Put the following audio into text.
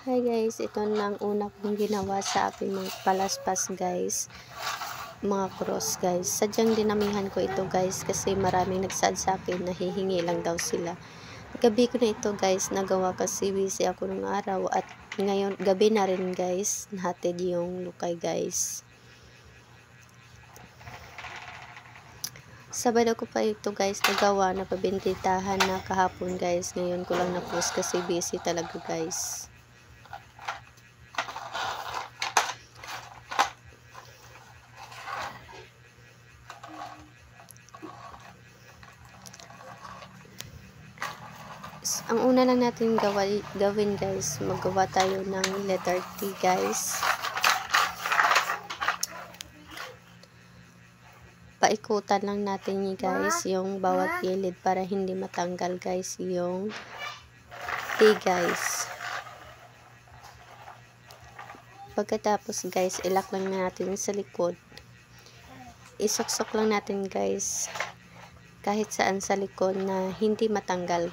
Hi guys, ito na ang una kong ginawa sa aking mga palaspas guys, mga cross guys. Sadyang dinamihan ko ito guys kasi maraming nagsaad sa akin na hihingi lang daw sila. Gabi ko na ito guys nagawa kasi busy ako nung araw at ngayon gabi na rin guys, nahatid yung lukay guys. Sabado ko pa ito guys nagawa na pabintitahan na kahapon guys. Ngayon ko lang na-post kasi busy talaga guys. Ang una lang natin gawin guys, magawa tayo ng letter T guys. Paikutan lang natin ni guys yung bawat gilid para hindi matanggal guys yung T guys. Pagkatapos guys, ilak lang natin sa likod. Isuksok lang natin guys kahit saan sa likod na hindi matanggal.